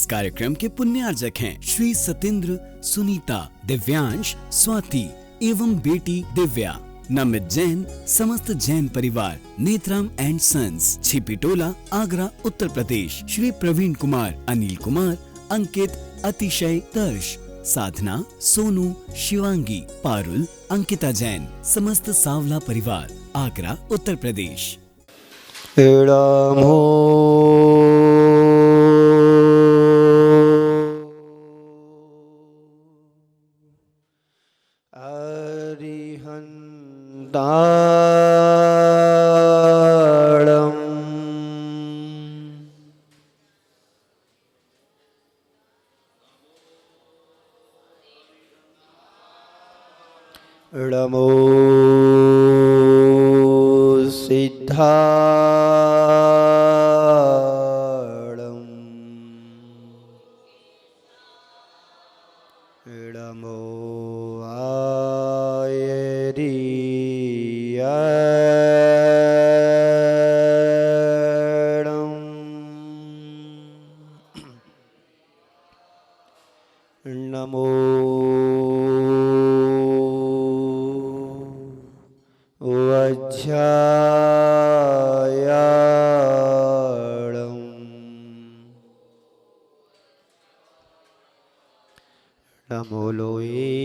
इस कार्यक्रम के पुण्यार्जक हैं श्री सतेंद्र, सुनीता, दिव्यांश, स्वाति एवं बेटी दिव्या। नमित जैन, समस्त जैन परिवार, नेत्राम एंड सन्स, छिपीटोला, आगरा, उत्तर प्रदेश। श्री प्रवीण कुमार, अनिल कुमार, अंकित, अतिशय, दर्श, साधना, सोनू, शिवांगी, पारुल, अंकिता जैन, समस्त सावला परिवार, आगरा, उत्तर प्रदेश। नमो सिद्धाणं नमो आयर्यणं नमो वज्रायणं नमो लोये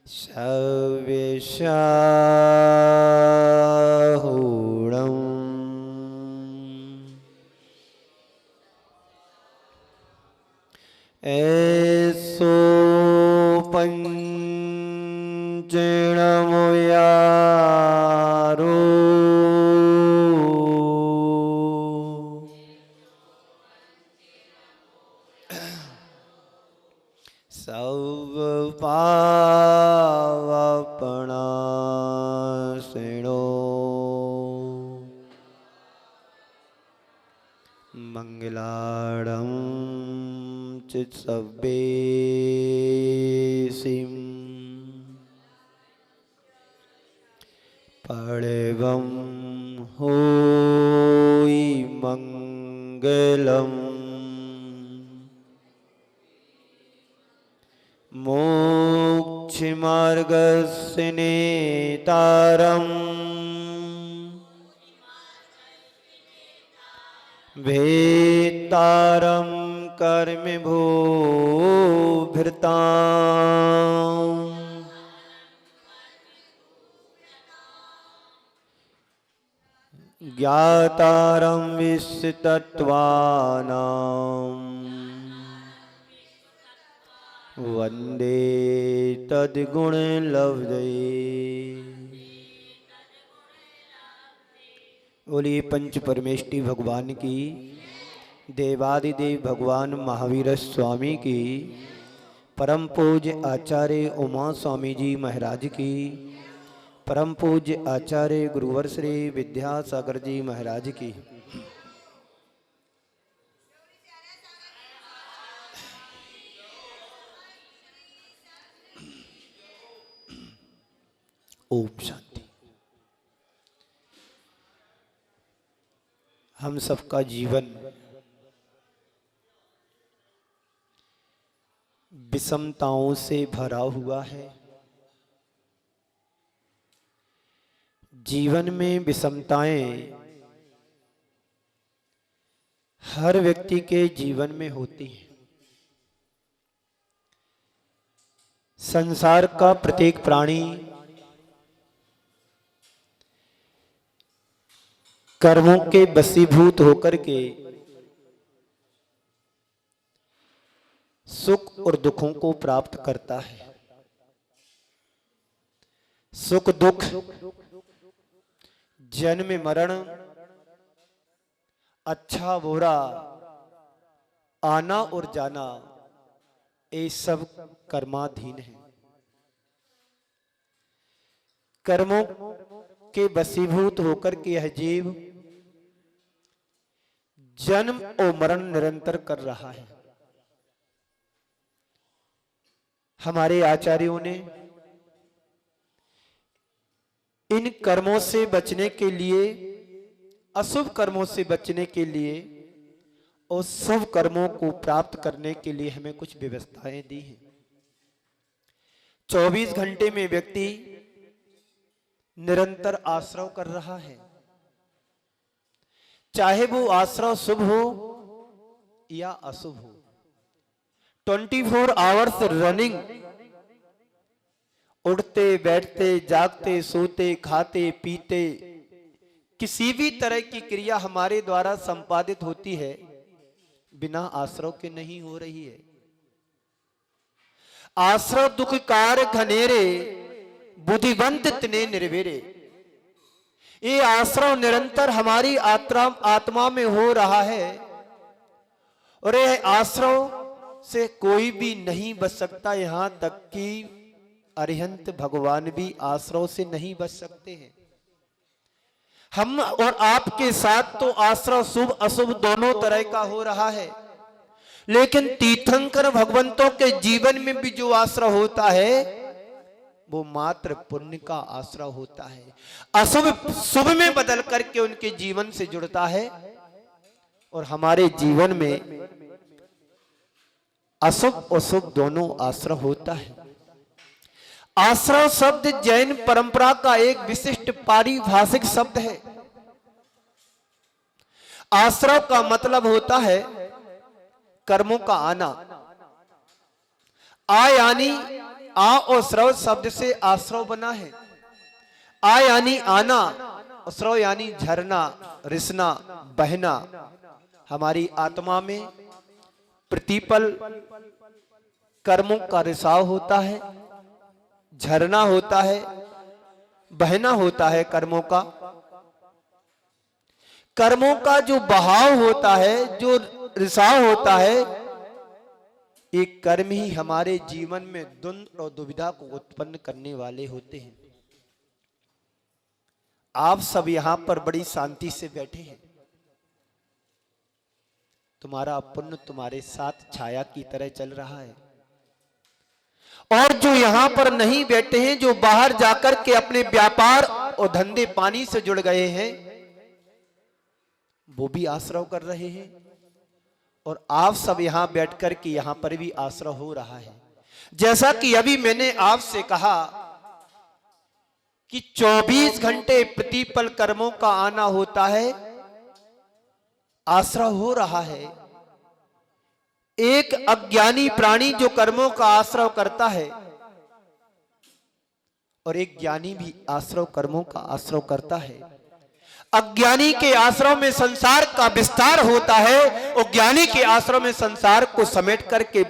सव्यसाहूणं ऐसो पंचणमो यारो सब पावपणासिनो मंगलार्णं चित्सव्येसिं पड़ेवं होई मंगलम् मोक्षमार्गस्य नेतारम् वेत्तारं कर्मभूभृताम् ज्ञातारं विश्वतत्त्वानाम् वंदे तद्गुणलब्धये। बोलिए पंच परमेष्टि भगवान की, देवादिदेव भगवान महावीर स्वामी की, परम पूज्य आचार्य उमा स्वामी जी महाराज की, परम पूज्य आचार्य गुरुवर श्री विद्यासागर जी महाराज की। ओम शांति। हम सबका जीवन विषमताओं से भरा हुआ है। जीवन में विषमताएं हर व्यक्ति के जीवन में होती हैं। संसार का प्रत्येक प्राणी कर्मों के वशीभूत होकर के सुख और दुखों को प्राप्त करता है। सुख दुख, जन्म मरण, अच्छा बुरा, आना और जाना, ये सब कर्माधीन है। कर्मों के वशीभूत होकर के यह जीव जन्म और मरण निरंतर कर रहा है। हमारे आचार्यों ने इन कर्मों से बचने के लिए अशुभ कर्मों से बचने के लिए और शुभ कर्मों को प्राप्त करने के लिए हमें कुछ व्यवस्थाएं दी हैं। 24 घंटे में व्यक्ति निरंतर आश्रव कर रहा है, चाहे वो आश्रव शुभ हो या अशुभ हो। 24 आवर्स रनिंग, उठते बैठते जागते सोते खाते पीते किसी भी तरह की क्रिया हमारे द्वारा संपादित होती है बिना आश्रव के नहीं हो रही है। आश्रव दुखकार घनेरे, बुद्धिवंत तिने निर्वेरे। ये आश्रव निरंतर हमारी आत्मा में हो रहा है और यह आश्रव से कोई भी नहीं बच सकता। यहां तक कि अरिहंत भगवान भी आश्रव से नहीं बच सकते हैं। हम और आपके साथ तो आश्रव शुभ अशुभ दोनों तरह का हो रहा है, लेकिन तीर्थंकर भगवंतों के जीवन में भी जो आश्रव होता है वो मात्र पुण्य का आश्रय होता है। अशुभ शुभ में बदल करके उनके जीवन से जुड़ता है और हमारे जीवन में अशुभ और शुभ दोनों आश्रय होता है। आश्रय शब्द जैन परंपरा का एक विशिष्ट पारिभाषिक शब्द है। आश्रय का मतलब होता है कर्मों का आना। आ यानी आ और श्रव शब्द से आश्रव बना है। आ यानी आना और श्रव यानी झरना, रिसना, बहना। हमारी आत्मा में प्रतिपल कर्मों का रिसाव होता है, झरना होता है, बहना होता है कर्मों का। कर्मों का जो बहाव होता है, जो रिसाव होता है, एक कर्म ही हमारे जीवन में द्वंद्व और दुविधा को उत्पन्न करने वाले होते हैं। आप सब यहां पर बड़ी शांति से बैठे हैं। तुम्हारा पुण्य तुम्हारे साथ छाया की तरह चल रहा है। और जो यहां पर नहीं बैठे हैं, जो बाहर जाकर के अपने व्यापार और धंधे पानी से जुड़ गए हैं, वो भी आश्रय कर रहे हैं। और आप सब यहां बैठकर के यहां पर भी आश्रय हो रहा है। जैसा कि अभी मैंने आपसे कहा कि 24 घंटे प्रतिपल कर्मों का आना होता है, आश्रय हो रहा है। एक अज्ञानी प्राणी जो कर्मों का आश्रय करता है और एक ज्ञानी भी आश्रय कर्मों का आश्रय करता है। अज्ञानी के आश्रय में संसार का विस्तार होता है और ज्ञानी के आश्रय में संसार को समेट करके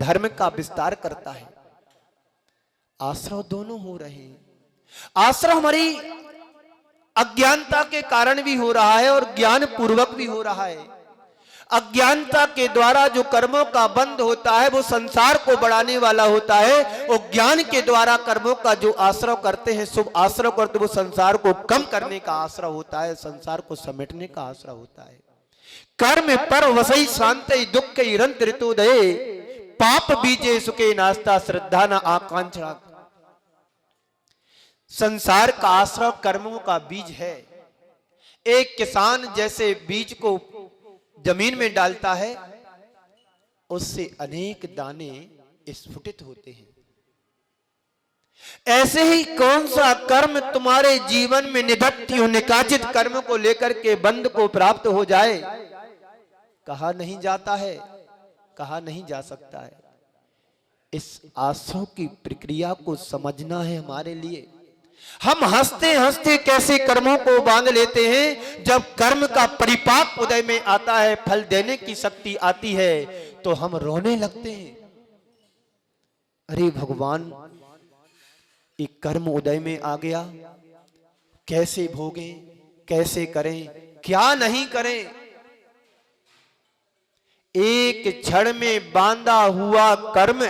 धर्म का विस्तार करता है। आश्रय दोनों हो रहे हैं। आश्रय हमारी अज्ञानता के कारण भी हो रहा है और ज्ञान पूर्वक भी हो रहा है। अज्ञानता के द्वारा जो कर्मों का बंध होता है वो संसार को बढ़ाने वाला होता है, और ज्ञान के द्वारा कर्मों का जो आश्रय करते हैं, शुभ आश्रय करते, वो संसार को कम करने का आश्रय होता है, संसार को समेटने का आश्रय होता है। कर्म पर वसई शांत दुख रंत ऋतुदय, पाप बीजे सुखे नास्ता श्रद्धा न आकांक्षा। संसार का आश्रय कर्मों का बीज है। एक किसान जैसे बीज को जमीन में डालता है, उससे अनेक दाने स्फुटित होते हैं। ऐसे ही कौन सा कर्म तुम्हारे जीवन में निधत्ति निकाचित कर्म को लेकर के बंध को प्राप्त हो जाए, कहा नहीं जाता है, कहा नहीं जा सकता है। इस आश्रय की प्रक्रिया को समझना है हमारे लिए। हम हंसते हंसते कैसे कर्मों को बांध लेते हैं, जब कर्म का परिपाक उदय में आता है, फल देने की शक्ति आती है, तो हम रोने लगते हैं। अरे भगवान, एक कर्म उदय में आ गया, कैसे भोगें, कैसे करें, क्या नहीं करें। एक क्षण में बांधा हुआ कर्म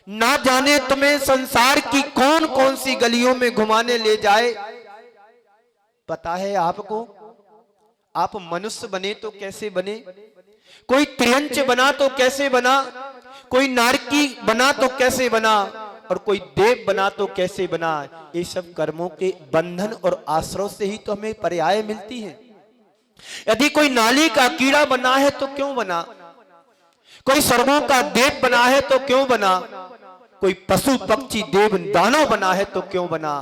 ना जाने तुम्हें संसार की कौन कौन सी गलियों में घुमाने ले जाए। पता है आपको? आप मनुष्य बने तो कैसे बने, कोई त्रियंच बना तो कैसे बना, कोई नारकी बना तो कैसे बना, और कोई देव बना तो कैसे बना। ये सब कर्मों के बंधन और आश्रय से ही तो हमें पर्याय मिलती है। यदि कोई नाली का कीड़ा बना है तो क्यों बना, कोई सर्वों का देव बना है तो क्यों बना, कोई पशु पक्षी देव दानव बना है तो क्यों बना,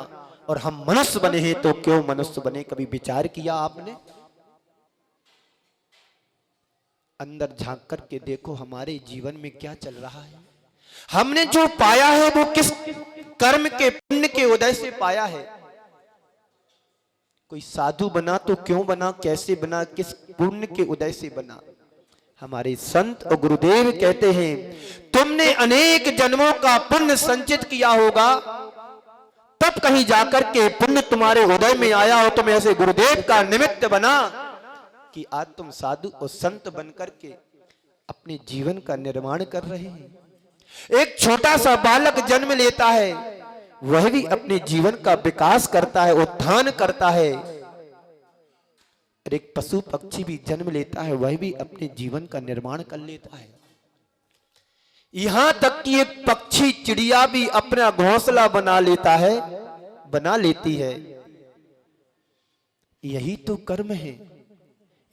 और हम मनुष्य बने हैं तो क्यों मनुष्य बने। कभी विचार किया आपने? अंदर झांक करके देखो हमारे जीवन में क्या चल रहा है। हमने जो पाया है वो किस कर्म के पुण्य के उदय से पाया है। कोई साधु बना तो क्यों बना, कैसे बना, किस पुण्य के उदय से बना। हमारे संत और गुरुदेव कहते हैं तुमने अनेक जन्मों का पुण्य संचित किया होगा, तब कहीं जाकर के पुण्य तुम्हारे उदय में आया हो, तुम ऐसे गुरुदेव का निमित्त बना कि आज तुम साधु और संत बनकर के अपने जीवन का निर्माण कर रहे हैं। एक छोटा सा बालक जन्म लेता है, वह भी अपने जीवन का विकास करता है, उत्थान करता है। एक पशु पक्षी भी जन्म लेता है, वह भी अपने जीवन का निर्माण कर लेता है। यहां तक कि एक पक्षी चिड़िया भी अपना घोंसला बना लेता है, बना लेती है। यही तो कर्म है।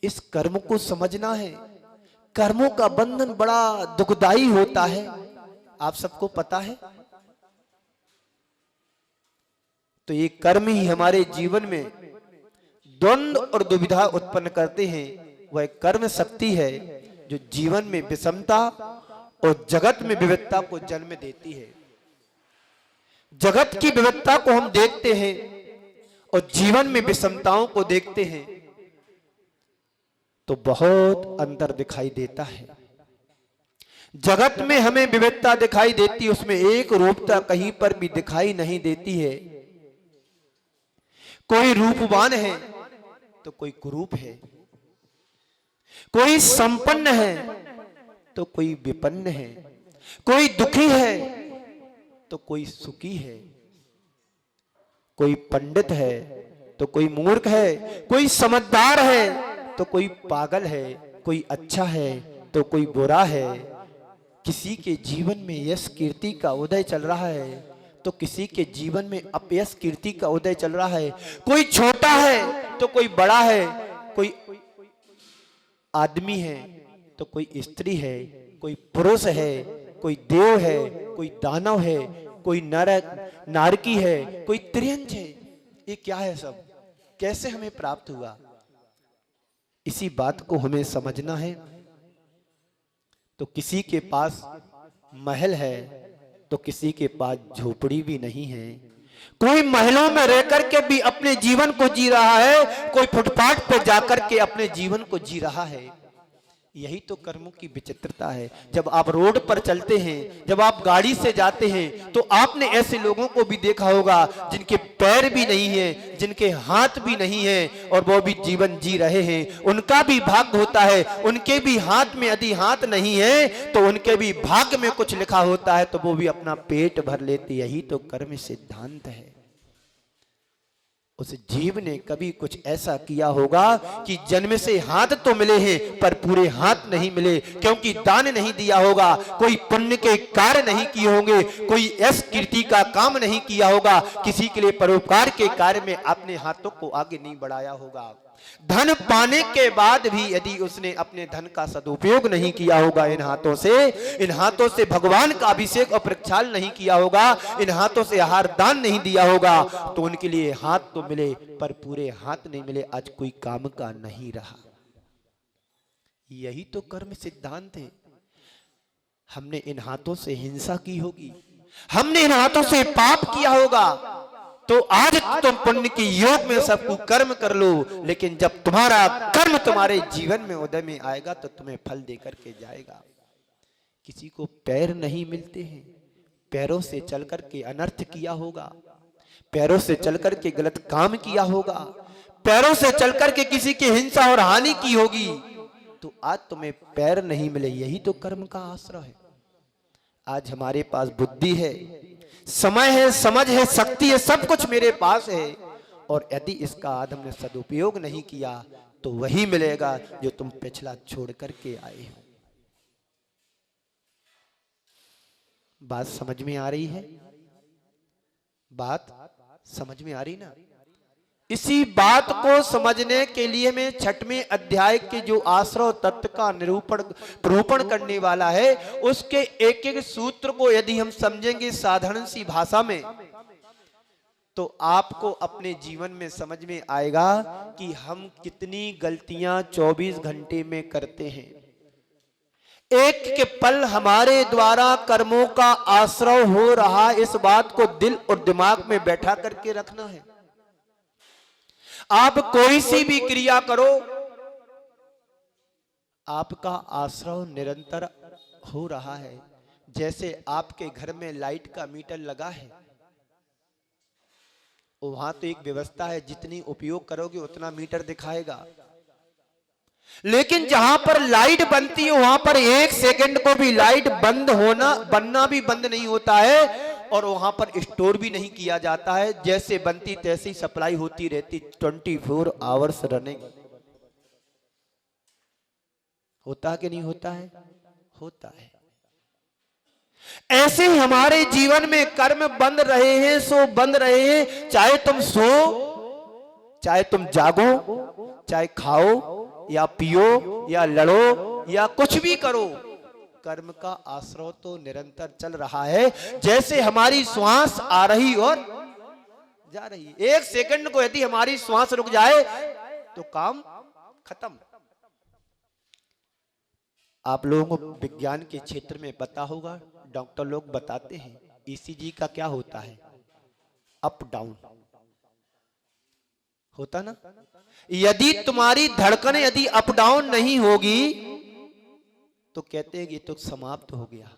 इस कर्म को समझना है। कर्मों का बंधन बड़ा दुखदाई होता है, आप सबको पता है। तो ये कर्म ही हमारे जीवन में द्वंद्व और दुविधा उत्पन्न करते हैं। वह कर्म शक्ति है जो जीवन में विषमता और जगत में विविधता को जन्म देती है। जगत की विविधता को हम देखते हैं और जीवन में विषमताओं को देखते हैं तो बहुत अंतर दिखाई देता है। जगत में हमें विविधता दिखाई देती है, उसमें एक रूपता कहीं पर भी दिखाई नहीं देती है। कोई रूपवान है तो कोई कुरूप है, कोई संपन्न है तो कोई विपन्न है, कोई दुखी है तो कोई सुखी है, कोई पंडित है तो कोई मूर्ख है, कोई समझदार है तो कोई पागल है, कोई अच्छा है तो कोई बुरा है। किसी के जीवन में यश कीर्ति का उदय चल रहा है तो किसी के जीवन में अपयश कीर्ति का उदय चल रहा है। कोई छोटा है तो कोई बड़ा है, कोई आदमी है तो कोई स्त्री है, कोई पुरुष है, कोई देव है, कोई दानव है, कोई नरक नारकी है, कोई त्रियंज है। ये क्या है सब, कैसे हमें प्राप्त हुआ? इसी बात को हमें समझना है। तो किसी के पास महल है तो किसी के पास झोपड़ी भी नहीं है। कोई महलों में रहकर के भी अपने जीवन को जी रहा है, कोई फुटपाथ पे जाकर के अपने जीवन को जी रहा है। यही तो कर्मों की विचित्रता है। जब आप रोड पर चलते हैं, जब आप गाड़ी से जाते हैं, तो आपने ऐसे लोगों को भी देखा होगा जिनके पैर भी नहीं है, जिनके हाथ भी नहीं है और वो भी जीवन जी रहे हैं। उनका भी भाग्य होता है, उनके भी हाथ में यदि हाथ नहीं है तो उनके भी भाग्य में कुछ लिखा होता है, तो वो भी अपना पेट भर लेते। यही तो कर्म सिद्धांत है। उस जीव ने कभी कुछ ऐसा किया होगा कि जन्म से हाथ तो मिले हैं पर पूरे हाथ नहीं मिले, क्योंकि दान नहीं दिया होगा, कोई पुण्य के कार्य नहीं किए होंगे, कोई यश कीर्ति का काम नहीं किया होगा, किसी के लिए परोपकार के कार्य में अपने हाथों को आगे नहीं बढ़ाया होगा। धन पाने के बाद भी यदि उसने अपने धन का सदुपयोग नहीं किया होगा, इन हाथों से भगवान का अभिषेक और प्रक्षाल नहीं किया होगा, इन हाथों से आहार दान नहीं दिया होगा, तो उनके लिए हाथ तो मिले पर पूरे हाथ नहीं मिले, आज कोई काम का नहीं रहा। यही तो कर्म सिद्धांत है। हमने इन हाथों से हिंसा की होगी, हमने इन हाथों से पाप किया होगा, तो आज तुम पुण्य के योग में सबको कर्म कर लो, लेकिन जब तुम्हारा कर्म तुम्हारे जीवन में उदय में आएगा तो तुम्हें फल देकर के जाएगा। किसी को पैर नहीं मिलते हैं, पैरों से चल करके अनर्थ किया होगा, पैरों से चल करके गलत काम किया होगा, पैरों से चल करके किसी की हिंसा और हानि की होगी, तो आज तुम्हें पैर नहीं मिले। यही तो कर्म का आश्रय है। आज हमारे पास बुद्धि है, समय है, समझ है, शक्ति है, सब कुछ मेरे पास है, और यदि इसका आज हमने सदुपयोग नहीं किया तो वही मिलेगा जो तुम पिछला छोड़ करके आए हो। बात समझ में आ रही है? बात समझ में आ रही ना? इसी बात को समझने के लिए मैं 6वें अध्याय के जो आश्रव तत्व का निरूपण करने वाला है, उसके एक एक सूत्र को यदि हम समझेंगे साधारण सी भाषा में, तो आपको अपने जीवन में समझ में आएगा कि हम कितनी गलतियां 24 घंटे में करते हैं। एक के पल हमारे द्वारा कर्मों का आश्रव हो रहा, इस बात को दिल और दिमाग में बैठा करके रखना है। आप कोई सी भी क्रिया करो, आपका आश्रव निरंतर हो रहा है। जैसे आपके घर में लाइट का मीटर लगा है, वहां तो एक व्यवस्था है, जितनी उपयोग करोगे उतना मीटर दिखाएगा। लेकिन जहां पर लाइट बनती है, वहां पर 1 सेकंड को भी लाइट बनना भी बंद नहीं होता है, और वहां पर स्टोर भी नहीं किया जाता है। जैसे बनती तैसी सप्लाई होती रहती, 24 आवर्स रनिंग। होता कि नहीं होता है? होता है। ऐसे ही हमारे जीवन में कर्म बंद रहे हैं, सो बंद रहे हैं। चाहे तुम सो, चाहे तुम जागो, चाहे खाओ या पियो या लड़ो या कुछ भी करो, कर्म का आश्रव तो निरंतर चल रहा है। जैसे हमारी श्वास आ रही और जा रही है, 1 सेकंड को यदि हमारी श्वास रुक जाए तो काम खत्म। आप लोगों को विज्ञान के क्षेत्र में पता होगा, डॉक्टर लोग बताते हैं ईसीजी का क्या होता है, अप डाउन होता ना। यदि तुम्हारी धड़कन यदि अप डाउन नहीं होगी तो कहते हैं ये तो समाप्त हो गया।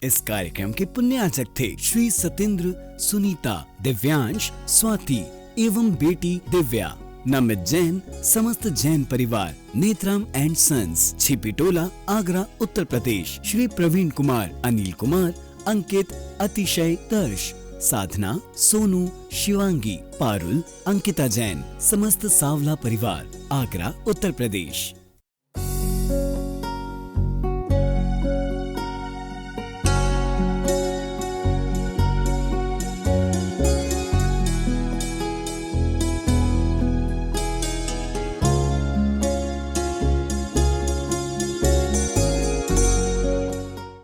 इस कार्यक्रम के पुण्याचक थे श्री सतेंद्र, सुनीता, दिव्यांश, स्वाति एवं बेटी दिव्या। नमित जैन, समस्त जैन परिवार, नेत्राम एंड सन्स, छिपिटोला, आगरा, उत्तर प्रदेश। श्री प्रवीण कुमार, अनिल कुमार, अंकित, अतिशय, दर्श, साधना, सोनू, शिवांगी, पारुल, अंकिता जैन, समस्त सावला परिवार, आगरा, उत्तर प्रदेश।